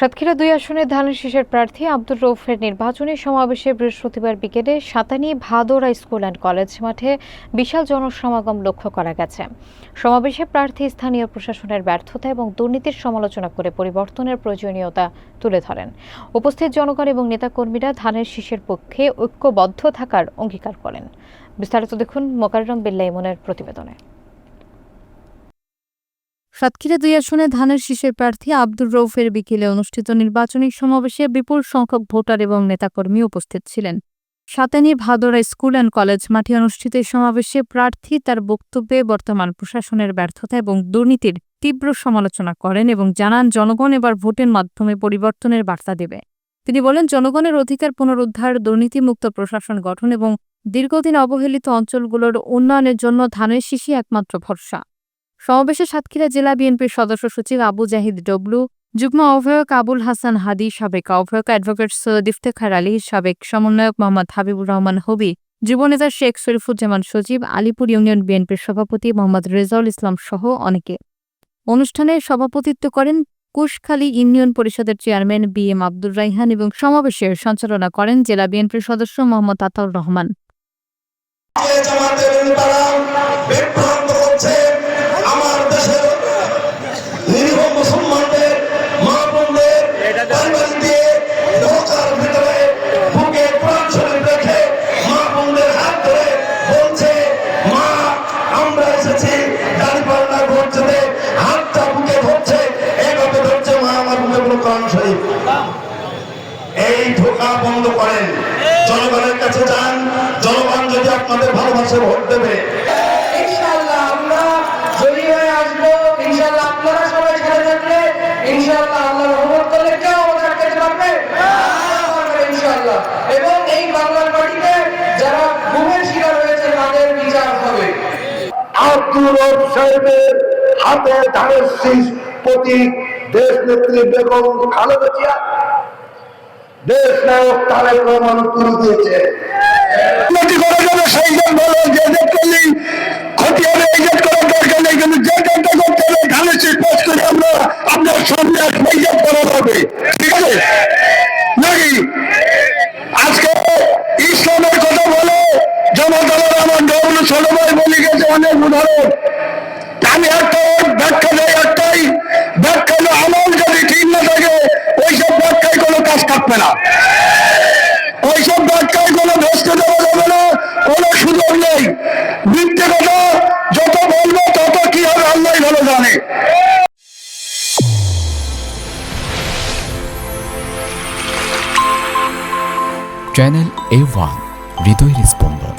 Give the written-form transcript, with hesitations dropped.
সাতক্ষীরা ২ আসনের ধানের শীষের প্রার্থী আব্দুর রৌফের নির্বাচনী সমাবেশে বৃহস্পতিবার বিকেলে সাতানী ভাদোরা স্কুল অ্যান্ড কলেজ মাঠে বিশাল জনসমাগম লক্ষ্য করা গেছে। সমাবেশে প্রার্থী স্থানীয় প্রশাসনের ব্যর্থতা এবং দুর্নীতির সমালোচনা করে পরিবর্তনের প্রয়োজনীয়তা তুলে ধরেন। উপস্থিত জনগণ এবং নেতাকর্মীরা ধানের শীষের পক্ষে ঐক্যবদ্ধ থাকার অঙ্গীকার করেন। বিস্তারিত দেখুন মোকাররম বিল্লাহ ইমনের প্রতিবেদনে। সাতক্ষীরা ২ আসনে ধানের শীষের প্রার্থী আব্দুর রৌফের বিকেলে অনুষ্ঠিত নির্বাচনী সমাবেশে বিপুল সংখ্যক ভোটার এবং নেতাকর্মী উপস্থিত ছিলেন। সাতানী ভাদোরা স্কুল অ্যান্ড কলেজ মাঠে অনুষ্ঠিত এই সমাবেশে প্রার্থী তার বক্তব্যে বর্তমান প্রশাসনের ব্যর্থতা এবং দুর্নীতির তীব্র সমালোচনা করেন এবং জানান জনগণ এবার ভোটের মাধ্যমে পরিবর্তনের বার্তা দেবে। তিনি বলেন, জনগণের অধিকার পুনরুদ্ধার, দুর্নীতিমুক্ত প্রশাসন গঠন এবং দীর্ঘদিন অবহেলিত অঞ্চলগুলোর উন্নয়নের জন্য ধানের শীষই একমাত্র ভরসা। সমাবেশে সাতক্ষীরা জেলা বিএনপির সদস্য সচিব আবু জাহিদ ডবলু, যুগ্ম আহ্বায়ক আবুল হাসান হাদি, সাবেক আহ্বায়ক অ্যাডভোকেট সৈয়দ ইফতেখার আলী, সাবেক সমন্বয়ক মোহাম্মদ হাবিবুর রহমান হবি, যুবনেতা শেখ শরীফুজ্জামান সজীব, আলীপুর ইউনিয়ন বিএনপির সভাপতি মোহাম্মদ রেজাউল ইসলাম সহ অনেকে। অনুষ্ঠানে সভাপতিত্ব করেন কুশখালী ইউনিয়ন পরিষদের চেয়ারম্যান BM আব্দুর রাইহান এবং সমাবেশের সঞ্চালনা করেন জেলা বিএনপির সদস্য মোহাম্মদ আতাউর রহমান। এই ধোঁকা বন্ধ করেন, জনগণের কাছে যান, জনগণ যদি আপনাদের ভালোবাসে ভোট দেবে। ইনশাআল্লাহ আমরা জয়ী হয়ে আসবো। ইনশাআল্লাহ আপনারা সবাই সাথে থাকলে ইনশাআল্লাহ আল্লাহর রহমত করলে কেউ আমাদের আটকাতে পারবে ইনশাআল্লাহ। এবং এই বাংলার মাটিতে যারা গুমের শিকার হয়েছে তাদের বিচার হবে। আব্দুর রৌফ সাহেবের হাতে ধানের শীষ প্রতীক দেশ নেত্রী বেগম খালেদা জিয়া, দেশ নায়ক তারেক রহমান তুলে দিয়েছে। ক্ষতি হবে, এই জেট করার দরকার নেই, কিন্তু যে জেটটা করতে হবে ধানের শীষ পাস করে আমরা আপনার সামনে ইজেট করা হবে, ঠিক আছে নাকি? আজকে ইসলামের কথা বলে জনতার আমার ডবলু ছোট ভাই বলে গেছে অনেক উদাহরণ। আমি একটা ব্যাখ্যা দেয়, একটাই ব্যাখ্যা হলো আমল যদি ঠিক না থাকে ওইসব ব্যাখ্যায় কোনো কাজ থাকবে না, ওইসব ব্যাখ্যায় কোনো ভেস্তে দেওয়া যাবে না, কোনো সুযোগ নেই। মিথ্যে কথা যত বলবো তত কি হবে আল্লাহ ভালো জানে। চ্যানেল A1 হৃদয়ের স্পন্দন।